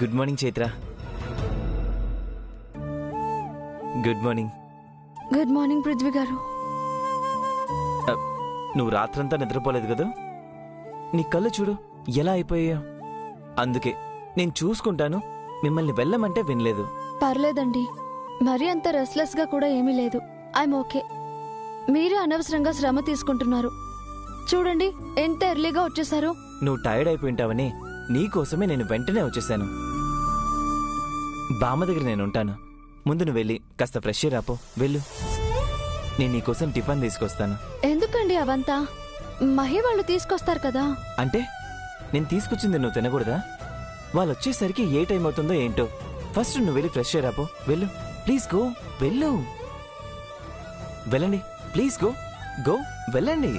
Good morning Chaitra. Good morning. Good morning Prithvi గారు. నువ్వు రాత్రంతా నిద్రపోలేదు కదా, నీ కళ్ళు చూడు ఎలా అయిపోయాయో. అందుకే నేను చూసుకుంటాను, మిమ్మల్ని వెళ్ళమంటే వినలేదు. పర్లేదండి, మరీ అంత రెస్ట్లెస్ గా కూడా ఏమీ లేదు. I'm okay. మీరే అనవసరంగా శ్రమ తీసుకుంటున్నారు. చూడండి ఎంత ఎర్లీగా వచ్చేసారు. నువ్వు టైర్డ్ అయిపోయింటావని నీకోసమే నేను వెంటనే వచ్చేసాను. బామ్మ దగ్గర నేను ఉంటాను. ముందు నువ్వు వెళ్ళి కాస్త ఫ్రెష్ రాపో. వెళ్ళు, నేను నీకోసం టిఫిన్ తీసుకొస్తాను. ఎందుకండి అవంతా? మహి వాళ్ళు తీసుకొస్తారు కదా. అంటే నేను తీసుకొచ్చింది నువ్వు తినకూడదా? వాళ్ళు వచ్చేసరికి ఏ టైం అవుతుందో ఏంటో. ఫస్ట్ నువ్వు వెళ్ళి ఫ్రెష్ రాపో. వెళ్ళు, ప్లీజ్ గో. వెళ్ళు, వెళ్ళండి, ప్లీజ్ గో. గో, వెళ్ళండి.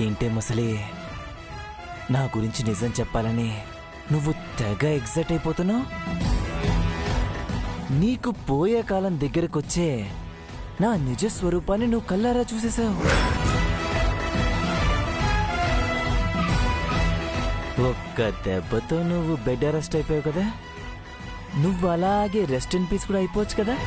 ఏంటే మసలే, నా గురించి నిజం చెప్పాలని నువ్వు తెగ ఎగ్జైట్ అయిపోతున్నావు. నీకు పోయే కాలం దగ్గరకొచ్చే నా నిజ స్వరూపాన్ని నువ్వు కల్లారా చూసేశావు. ఒక్క దెబ్బతో నువ్వు బెడ్ అరెస్ట్ అయిపోయావు కదా. నువ్వు అలాగే రెస్ట్ ఇన్ పీస్ కూడా అయిపోవచ్చు కదా.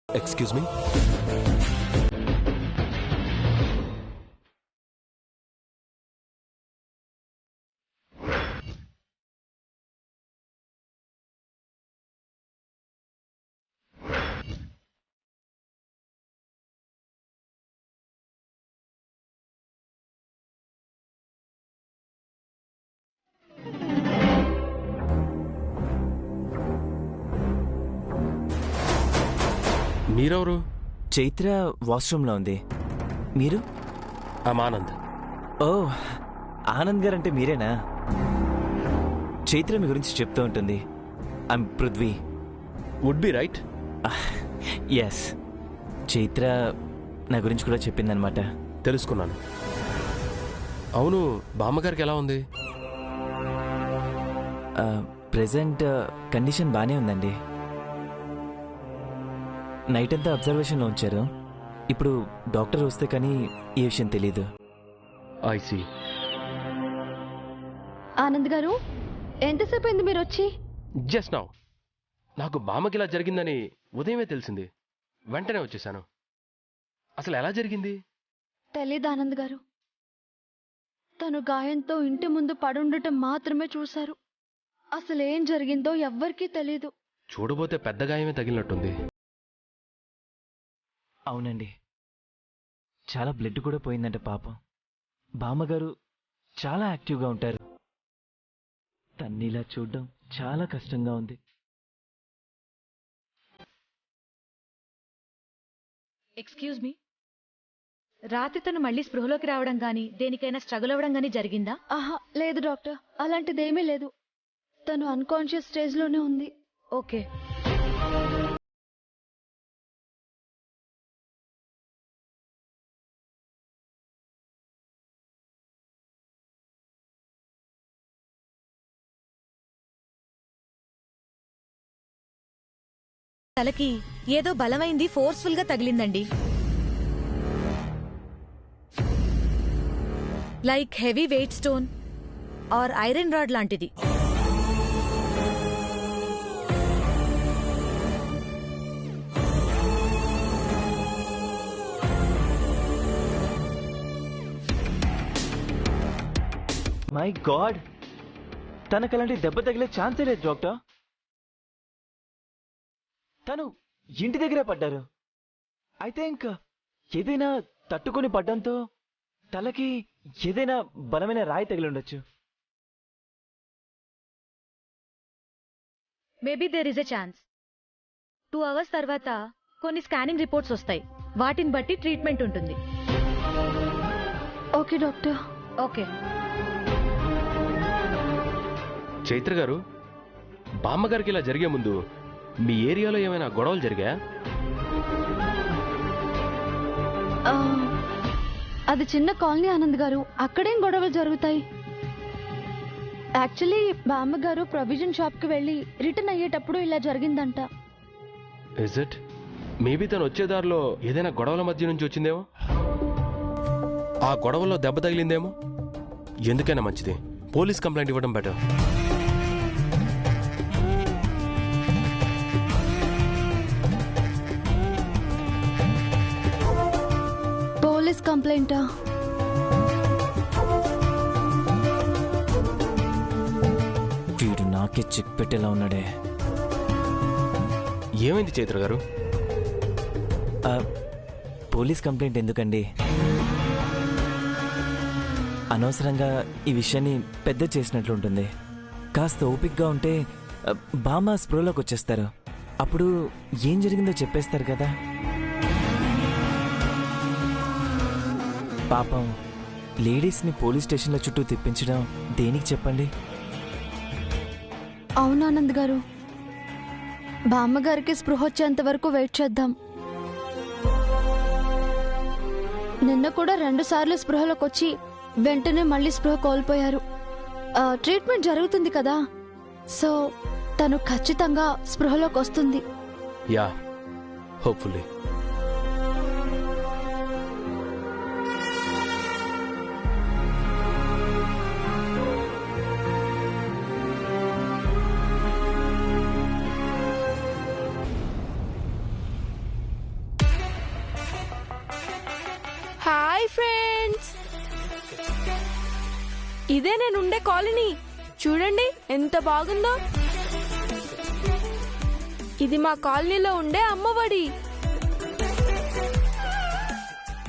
Excuse me? మీరెవరు? చైత్ర వాష్రూమ్లో ఉంది. మీరు? ఆనంద్. ఓ, ఆనంద్ గారు అంటే మీరేనా? చైత్ర మీ గురించి చెప్తూ ఉంటుంది. I'm Prithvi. Would be right? Yes, Chaitra నా గురించి కూడా చెప్పిందనమాట. తెలుసుకున్నాను. అవును, బామ్మగారికి ఎలా ఉంది? ప్రెజెంట్ కండిషన్ బాగానే ఉందండి. నైట్ అంతా అబ్జర్వేషన్లో ఉంచారు. ఇప్పుడు డాక్టర్ వస్తే కానీ ఈ విషయం తెలీదు. I see. ఆనంద్ గారు, ఎంతసేపు అయింది మీరు వచ్చి? Just now. నాకు బామ్మకి ఇలా జరిగిందని ఉదయమే తెలిసింది. వెంటనే వచ్చేసాను. అసలు ఎలా జరిగింది? తెలీదు ఆనంద్ గారు. తను గాయంతో ఇంటి ముందు పడుండటం మాత్రమే చూశారు. అసలేం జరిగిందో ఎవ్వరికీ తెలీదు. చూడబోతే పెద్ద గాయమే తగిలినట్టుంది. అవునండి, చాలా బ్లడ్ కూడా పోయిందంట పాపం. బామ్మగారు చాలా యాక్టివ్గా ఉంటారు. తన్నిలా చూడడం చాలా కష్టంగా ఉంది. ఎక్స్క్యూజ్ మీ, రాత్రి తను మళ్ళీ స్పృహలోకి రావడం గానీ దేనికైనా స్ట్రగుల్ అవ్వడం గానీ జరిగిందా? ఆహా లేదు డాక్టర్, అలాంటిదేమీ లేదు. తను అన్కాన్షియస్ స్టేజ్లోనే ఉంది. ఓకే. తలకి ఏదో బలమైంది ఫోర్స్ఫుల్ గా తగిలిందండి. Like heavy weight stone or iron rod లాంటిది. మై గాడ్, తనకు అలాంటి దెబ్బ తగిలే ఛాన్సే లేదు డాక్టర్. తను ఇంటి దగ్గరే పడ్డారు. అయితే ఇంకా ఏదైనా తట్టుకొని పడ్డంతో తలకి ఏదైనా బలమైన రాయి తగిలి ఉండొచ్చు. Maybe there is a chance. 2 hours తర్వాత కొన్ని స్కానింగ్ రిపోర్ట్స్ వస్తాయి. వాటిని బట్టి ట్రీట్మెంట్ ఉంటుంది. Okay doctor. ఓకే. చైత్ర గారు, బామ్మగారికి ఇలా జరిగే ముందు మీ ఏరియాలో ఏమైనా గొడవలు జరిగాయా? అది చిన్న కాలనీ ఆనంద్ గారు, అక్కడేం గొడవలు జరుగుతాయి. యాక్చువల్లీ బామ్మగారు ప్రొవిజన్ షాప్ కి వెళ్ళి రిటర్న్ అయ్యేటప్పుడు ఇలా జరిగిందంట. Is it? మేబీ తను వచ్చే దారిలో ఏదైనా గొడవల మధ్య నుంచి వచ్చిందేమో. ఆ గొడవల్లో దెబ్బ తగిలిందేమో. ఎందుకైనా మంచిది పోలీస్ కంప్లైంట్ ఇవ్వడం బెటర్. పోలీస్ కంప్లైంటా? వీడు నాకే చెక్ పెట్టేలా ఉన్నాడే. ఏమైంది చైత్ర గారు? పోలీస్ కంప్లైంట్ ఎందుకండి? అనవసరంగా ఈ విషయాన్ని పెద్ద చేసినట్లుంటుంది. కాస్త ఓపిక్గా ఉంటే బామ్మ స్ప్రోలోకి వచ్చేస్తారు. అప్పుడు ఏం జరిగిందో చెప్పేస్తారు కదా. పాపం లేడీస్ని పోలీస్ స్టేషన్ల చుట్టూ తిప్పించడం దేనికి చెప్పండి? అవునానంద్ గారు, బామ్మగారికి స్పృహ వచ్చేంత వరకు వెయిట్ చేద్దాం. నిన్న కూడా 2 సార్లు స్పృహలోకి వచ్చి వెంటనే మళ్ళీ స్పృహ కోల్పోయారు. ట్రీట్మెంట్ జరుగుతుంది కదా, సో తను ఖచ్చితంగా స్పృహలోకి వస్తుంది. Yeah, hopefully. హాయ్ ఫ్రెండ్స్, ఇదే నేనుండే కాలనీ. చూడండి ఎంత బాగుందో. ఇది మా కాలనీలో ఉండే అమ్మఒడి.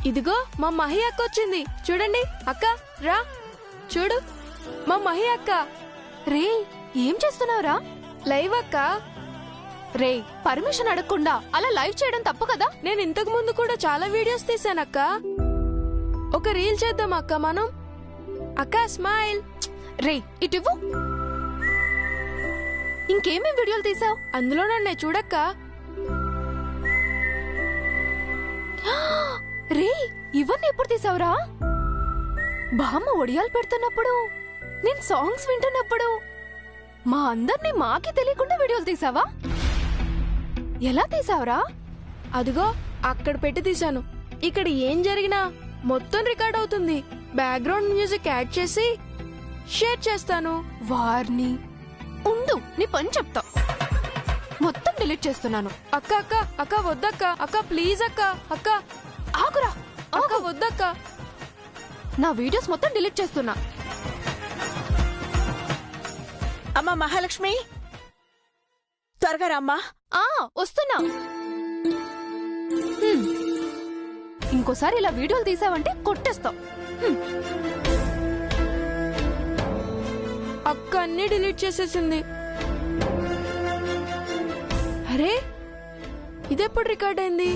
ఇదిగో మా మహి అక్క వచ్చింది. చూడండి అక్క, రా చూడు మా మహి అక్క. రే, ఏం చేస్తున్నావురా? లైవ్ అక్క. రే, పర్మిషన్ అడగకుండా అలా లైవ్ చేయడం తప్పు కదా. నేను ఇంతకు ముందు కూడా చాలా వీడియోస్ తీసానక్క. ఒక రీల్ చేద్దాం అక్క మనం. అక్క స్మైల్. రే ఇటువ్వు. ఇంకేమేం వీడియోలు తీసావు? అందులో నన్నే చూడక్క. రే, ఇవన్నీ ఎప్పుడు తీసావురా? బామ్మ ఒడియాలు పెడుతున్నప్పుడు, నేను సాంగ్స్ వింటున్నప్పుడు, మా అందరినీ మాకి తెలియకుండా వీడియోలు తీసావా? ఎలా తీసావురా? అదిగో అక్కడ పెట్టి తీసాను. ఇక్కడ ఏం జరిగినా మొత్తం రికార్డ్ అవుతుంది. బ్యాక్గ్రౌండ్ మ్యూజిక్ యాడ్ చేసి షేర్ చేస్తాను. వార్ని ఉండు, నీ పని చెప్తా. మొత్తం డిలీట్ చేస్తున్నాను. అక్క అక్క అక్క వద్దక్క. అక్క ప్లీజ్ అక్క. అక్క ఆగురా. అక్క వద్దక్క. నా వీడియోస్ మొత్తం డిలీట్ చేస్తున్నా. అమ్మా మహాలక్ష్మి, త్వరగా రామ్మా. వస్తున్నా. ఇంకోసారి ఇలా వీడియోలు తీసావంటే కొట్టేస్తావు. అక్క అన్ని డిలీట్ చేసేసింది. అరే ఇదెప్పుడు రికార్డ్ అయింది?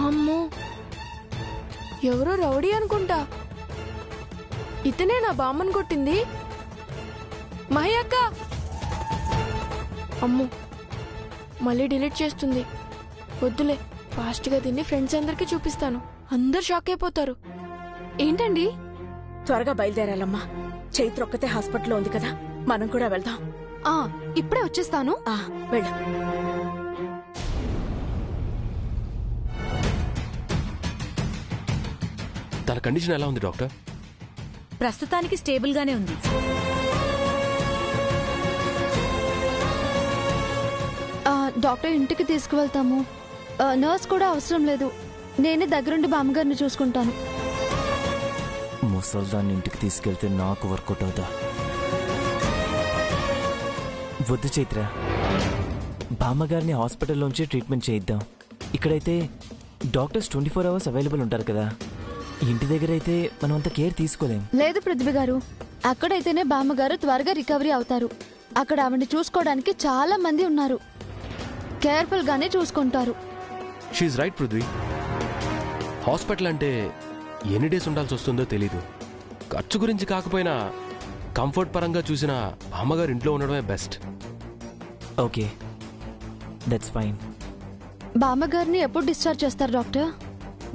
అమ్మో, ఎవరో రౌడీ అనుకుంటా. ఇతనే నా బామ్మని కొట్టింది. మహి అక్క. అమ్మో, మళ్ళీ డిలీట్ చేస్తుంది. వద్దులే, ఫాస్ట్ గా దీన్ని ఫ్రెండ్స్ అందరికి చూపిస్తాను. అందరు షాక్ అయిపోతారు. ఏంటండి? త్వరగా బయలుదేరాలమ్మా. చైత్ర ఒక్కతే హాస్పిటల్లో ఉంది కదా, మనం కూడా వెళ్దాం. ఇప్పుడే వచ్చేస్తాను. వెళ్ళు. తన కండిషన్ ఎలా ఉంది డాక్టర్? ప్రస్తుతానికి స్టేబుల్ గానే ఉంది. డాక్టర్ ఇంటికి తీసుకువెళ్తాము. నర్స్ కూడా అవసరం లేదు, నేనే దగ్గరుండి బామ్మగారిని చూసుకుంటాను. ముసల్దాన్ని ఇంటికి తీసుకెళ్తే నాకు వర్కౌట్ అవుతా. వద్దు చైత్ర, బామ్మగారిని హాస్పిటల్లోంచి ట్రీట్మెంట్ చేయిద్దాం. ఇక్కడైతే డాక్టర్స్ 24 hours అవైలబుల్ ఉంటారు కదా. ఇంటి దగ్గర అయితే మనం అంత కేర్ తీసుకోలేం. లేదు పృథ్వీ గారు, అక్కడైతేనే బామ్మగారు త్వరగా రికవరీ అవుతారు. అక్కడ ఆవిడని చూసుకోవడానికి చాలా మంది ఉన్నారు, కేర్ఫుల్ గానే చూసుకుంటారు. She's right Prithvi. హాస్పిటల్ అంటే ఎన్ని డేస్ ఉండాల్సి వస్తుందో తెలీదు. ఖర్చు గురించి కాకపోయినా కంఫర్ట్ పరంగా చూసిన అమ్మగారు ఇంట్లో ఉండడమే బెస్ట్. Okay, that's fine. బామ్మగారిని ఎప్పుడు డిశ్చార్జ్ చేస్తారు డాక్టర్?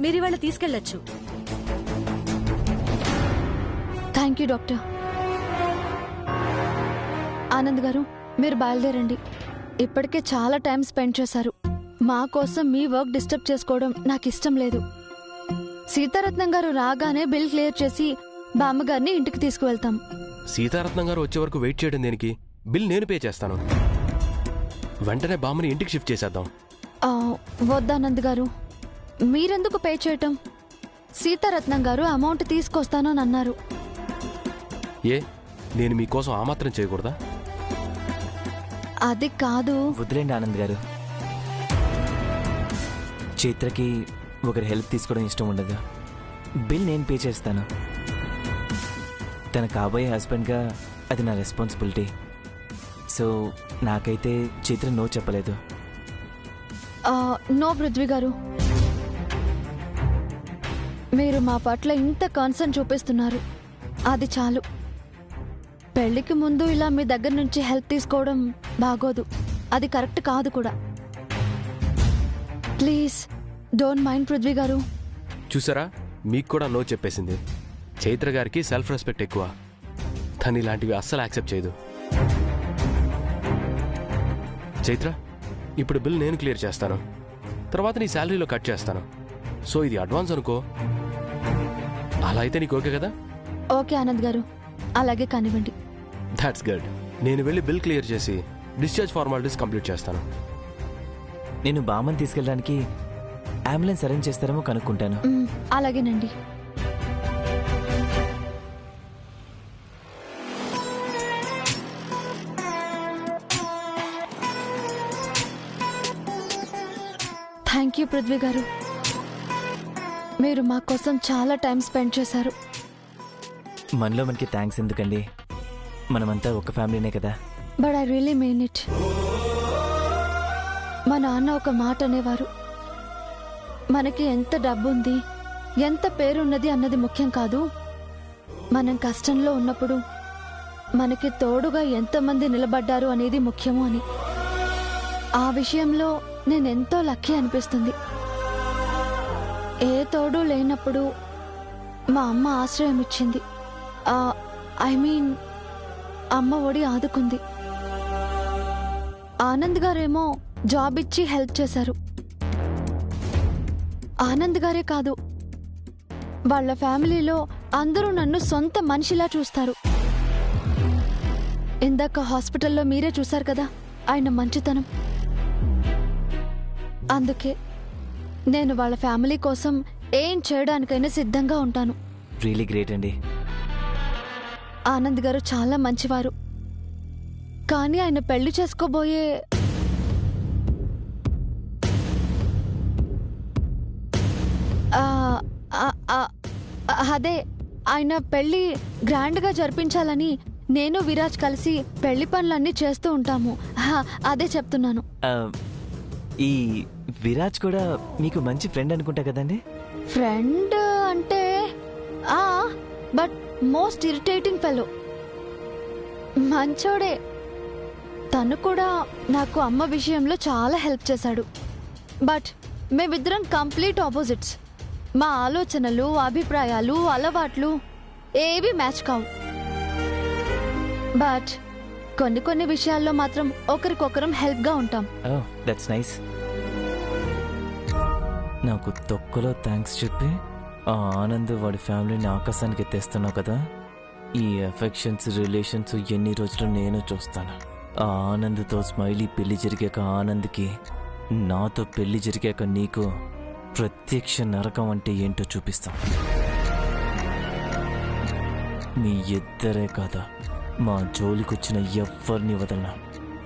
మీరు ఇవాళ తీసుకెళ్లొచ్చు. Thank you doctor. Anand garu, మీరు బయలుదేరండి. ఇప్పటికే చాలా టైం స్పెండ్ చేశారు. మా కోసం మీ వర్క్ డిస్టర్బ్ చేసుకోవడం నాకు ఇష్టం లేదు. సీతారత్నం గారు రాగానే బిల్ క్లియర్ చేసి బామ్మగారిని ఇంటికి తీసుకువెళ్తాం. సీతారత్నం గారు వచ్చే వరకు వెయిట్ చేయడం దేనికి? బిల్ నేను పే చేస్తాను. వెంటనే బామ్మని ఇంటికి షిఫ్ట్ చేసేద్దాం. వద్దానంద్ గారు, మీరెందుకు పే చేయటం? సీతారత్నం గారు అమౌంట్ తీసుకొస్తాను అని అన్నారు. ఏ, నేను మీకోసం ఆ మాత్రం చేయకూడదా? అది కాదు. వదిలేండి ఆనంద్ గారు. చైత్రకి ఒకరి హెల్ప్ తీసుకోవడం ఇష్టం ఉండదు. బిల్ నేను పే చేస్తాను. తన కాబోయే హస్బెండ్గా అది నా రెస్పాన్సిబిలిటీ. సో నాకైతే చైత్ర నో చెప్పలేదు. నో పృథ్వీ గారు, మీరు మా పట్ల ఇంత కన్సర్న్ చూపిస్తున్నారు, అది చాలు. పెళ్లికి ముందు ఇలా మీ దగ్గర నుంచి హెల్ప్ తీసుకోవడం బాగోదు, అది కరెక్ట్ కాదు కూడా. ప్లీజ్ డోంట్ మైండ్ పృథ్వీ గారు. చూసారా, మీకు కూడా నో చెప్పేసింది. చైత్ర గారికి సెల్ఫ్ రెస్పెక్ట్ ఎక్కువ. తను ఇలాంటివి అస్సలు యాక్సెప్ట్ చేయదు. చైత్ర, ఇప్పుడు బిల్ నేను క్లియర్ చేస్తాను, తర్వాత నీ శాలరీలో కట్ చేస్తాను. సో ఇది అడ్వాన్స్ అనుకో. అలా అయితే నీకు ఓకే కదా? ఓకే ఆనంద్ గారు, అలాగే కానివ్వండి. That's good. నేను వెళ్ళి బిల్ క్లియర్ చేసి డిశ్చార్జ్ ఫార్మాలిటీస్ కంప్లీట్ చేస్తాను. నేను బామ్మని తీసుకెళ్ళడానికి అంబులెన్స్ అరేంజ్ చేస్తారేమో కనుక్కుంటాను. అలాగేనండి. థ్యాంక్ యూ పృథ్వీ గారు, మీరు మా కోసం చాలా టైం స్పెండ్ చేశారు. మనలో మనకి థ్యాంక్స్ ఎందుకండి, మనమంతా ఒక ఫ్యామిలీనే కదా. But I really mean it. మా నాన్న ఒక మాట అనేవారు, మనకి ఎంత డబ్బుంది, ఎంత పేరున్నది అన్నది ముఖ్యం కాదు, మనం కష్టంలో ఉన్నప్పుడు మనకి తోడుగా ఎంతమంది నిలబడ్డారు అనేది ముఖ్యము అని. ఆ విషయంలో నేనెంతో లక్కీ అనిపిస్తుంది. ఏ తోడు లేనప్పుడు మా అమ్మ ఆశ్రయం ఇచ్చింది. ఐ మీన్ అమ్మ ఒడి ఆదుకుంది. ఆనంద్ గారేమో జాబ్ ఇచ్చి హెల్ప్ చేశారు. ఆనంద్ గారే కాదు, వాళ్ళ ఫ్యామిలీలో అందరూ నన్ను సొంత మనిషిలా చూస్తారు. ఇందాక హాస్పిటల్లో మీరే చూశారు కదా ఆయన మంచితనం. అందుకే నేను వాళ్ళ ఫ్యామిలీ కోసం ఏం చేయడానికైనా సిద్ధంగా ఉంటాను. రియలీ గ్రేట్ అండి. ఆనంద్ గారు చాలా మంచివారు. కానీ ఆయన పెళ్లి చేసుకోబోయే అదే ఆయన పెళ్లి గ్రాండ్గా జరిపించాలని నేను విరాజ్ కలిసి పెళ్లి పనులన్నీ చేస్తూ ఉంటాము. అదే చెప్తున్నాను. ఈ విరాజ్ కూడా మీకు మంచి ఫ్రెండ్ అనుకుంటా కదండి? ఫ్రెండ్ అంటే బట్ మోస్ట్ ఇరిటేటింగ్ ఫెలో. మంచోడే. తను కూడా నాకు అమ్మ విషయంలో చాలా హెల్ప్ చేశాడు. బట్ మేమిద్దరం కంప్లీట్ ఆపోజిట్స్. మా ఆలోచనలు, అభిప్రాయాలు, అలవాట్లు ఏవి మ్యాచ్ కావు. బట్ కొన్ని విషయాల్లో మాత్రం ఒకరికొకరం హెల్ప్గా ఉంటాం. That's nice. నాకు తొక్కలో థ్యాంక్స్ చెప్పి ఆ ఆనంద్ వాడి ఫ్యామిలీని ఆకాశానికి ఎత్తేస్తున్నావు కదా. ఈ ఎఫెక్షన్స్, రిలేషన్స్ ఎన్ని రోజులు నేను చూస్తాను. ఆ ఆనంద్తో స్మైలీ పెళ్లి జరిగాక ఆనంద్కి, నాతో పెళ్లి జరిగాక నీకు ప్రత్యక్ష నరకం అంటే ఏంటో చూపిస్తాం. మీ ఇద్దరే కాదా, మా జోలికొచ్చిన ఎవ్వరిని వదలనా,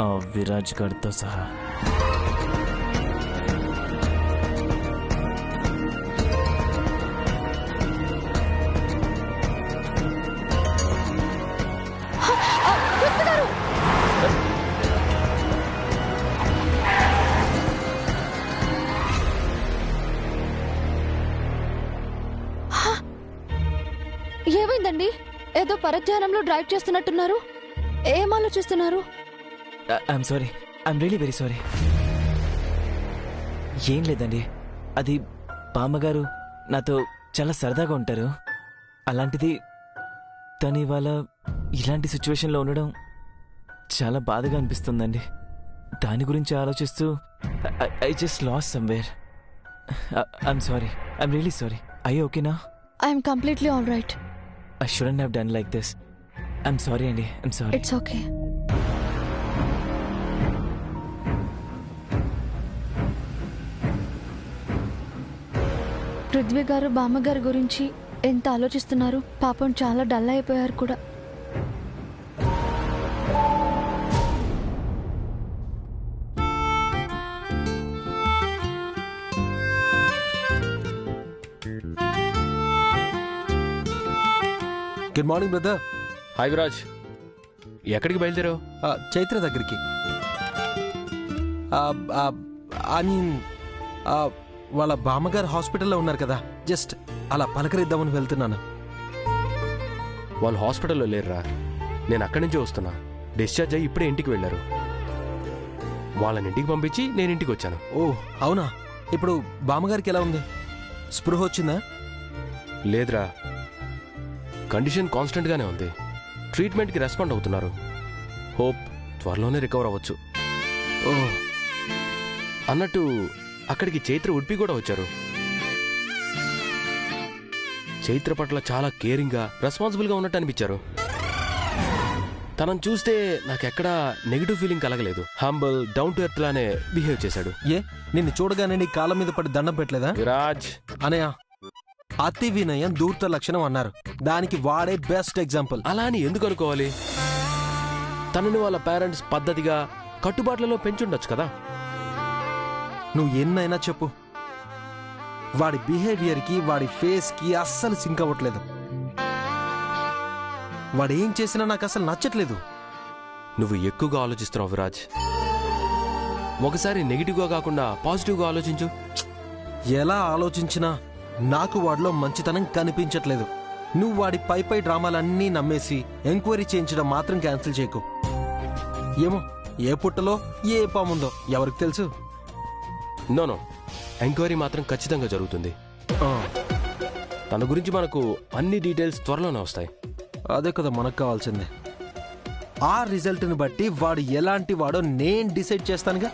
ఆ విరాజ్ గారితో సహా. ఏమైందండి? ఏదో పరధ్యానంలో డ్రైవ్ చేస్తున్నట్టున్నారు. ఏం ఆలోచిస్తున్నారు? I'm sorry, I'm really very sorry. ఏం లేదండి, అది బామ్మగారు నాతో చాలా సరదాగా ఉంటారు. అలాంటిది తను ఇవాళ ఇలాంటి సిచ్యువేషన్లో ఉండడం చాలా బాధగా అనిపిస్తుందండి. దాని గురించి ఆలోచిస్తూ I just lost somewhere. I'm sorry, I'm really sorry. I ఓకేనా? I'm completely all right. I shouldn't have done like this. I'm sorry, Andy. I'm sorry. It's okay. Prithvi గారు బామ్మగారి గురించి ఎంత ఆలోచిస్తున్నారు. పాపం చాలా డల్ అయిపోయారు కూడా. Good morning brother. Hi Viraj, ఎక్కడికి బయలుదేరావు? చైత్ర దగ్గరికి. ఐ మీన్ వాళ్ళ బామ్మగారు హాస్పిటల్లో ఉన్నారు కదా, జస్ట్ అలా పలకరిద్దామని వెళ్తున్నాను. వాళ్ళు హాస్పిటల్లో లేరురా, నేను అక్కడి నుంచే వస్తున్నా. డిశ్చార్జ్ అయ్యి ఇప్పుడే ఇంటికి వెళ్ళారు. వాళ్ళని ఇంటికి పంపించి నేను ఇంటికి వచ్చాను. ఓ అవునా? ఇప్పుడు బామ్మగారికి ఎలా ఉంది? స్పృహ వచ్చిందా? లేదురా, కండిషన్ కాన్స్టెంట్గానే ఉంది. ట్రీట్మెంట్కి రెస్పాండ్ అవుతున్నారు. హోప్ త్వరలోనే రికవర్ అవ్వచ్చు. ఓ అన్నట్టు అక్కడికి చైత్ర ఉడిపి కూడా వచ్చారు. చైత్ర పట్ల చాలా కేరింగ్గా, రెస్పాన్సిబుల్గా ఉన్నట్టు అనిపించారు. తనను చూస్తే నాకెక్కడా నెగిటివ్ ఫీలింగ్ కలగలేదు. హంబుల్, డౌన్ టు ఎర్త్ లానే బిహేవ్ చేశాడు. ఏ నిన్ను చూడగానే నీ కాళ్ళ మీద పడి దండం పెట్టలేదా? విరాజ్ అనయ్య, అతి వినయం దూర్త లక్షణం అన్నారు. దానికి వాడే బెస్ట్ ఎగ్జాంపుల్. అలా అని ఎందుకు అనుకోవాలి? తనని వాళ్ళ పేరెంట్స్ పద్ధతిగా, కట్టుబాట్లలో పెంచుండొచ్చు కదా. నువ్వు ఎన్నైనా చెప్పు, వాడి బిహేవియర్కి, వాడి ఫేస్కి అస్సలు సింక్ అవ్వట్లేదు. వాడు ఏం చేసినా నాకు అసలు నచ్చట్లేదు. నువ్వు ఎక్కువగా ఆలోచిస్తున్నావు విరాజ్. ఒకసారి నెగిటివ్గా కాకుండా పాజిటివ్గా ఆలోచించు. ఎలా ఆలోచించినా నాకు వాడిలో మంచితనం కనిపించట్లేదు. నువ్వు వాడి పై డ్రామాలన్నీ నమ్మేసి ఎంక్వైరీ చేయించడం మాత్రం క్యాన్సిల్ చేయకు. ఏమో ఏ పుట్టలో ఏ పాముందో ఎవరికి తెలుసు. నో, ఎంక్వైరీ మాత్రం ఖచ్చితంగా జరుగుతుంది. తన గురించి మనకు అన్ని డీటెయిల్స్ త్వరలోనే వస్తాయి. అదే కదా మనకు కావాల్సిందే. ఆ రిజల్ట్ని బట్టి వాడు ఎలాంటి వాడో నేను డిసైడ్ చేస్తానుగా.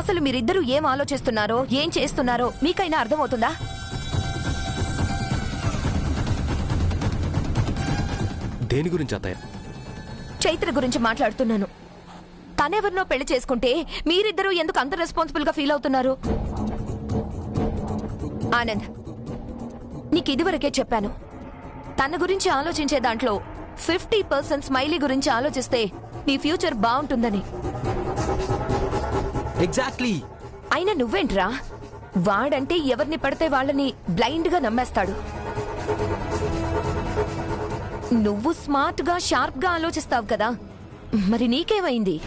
అసలు మీరిద్దరూ ఏం ఆలోచిస్తున్నారో, ఏం చేస్తున్నారో మీకైనా అర్థమవుతుందా? దేని గురించి అత్తయ్య? చైత్ర గురించి మాట్లాడుతున్నాను. తనెవరినో పెళ్లి చేసుకుంటే మీరిద్దరూ ఎందుకు అంత రెస్పాన్సిబుల్ గా ఫీల్ అవుతున్నారు? ఆనంద్, నీకు ఇదివరకే చెప్పాను, తన గురించి ఆలోచించే దాంట్లో 50% స్మైలీ గురించి ఆలోచిస్తే నీ ఫ్యూచర్ బాగుంటుందని. ఎగ్జాక్ట్లీ. అయినా నువ్వేంట్రా, వాడంటే ఎవరిని పడితే వాళ్ళని బ్లైండ్ గా నమ్మేస్తాడు. నువ్వు స్మార్ట్ గా షార్ప్ గా ఆలోచిస్తావు కదా, మరి నీకేమైంది?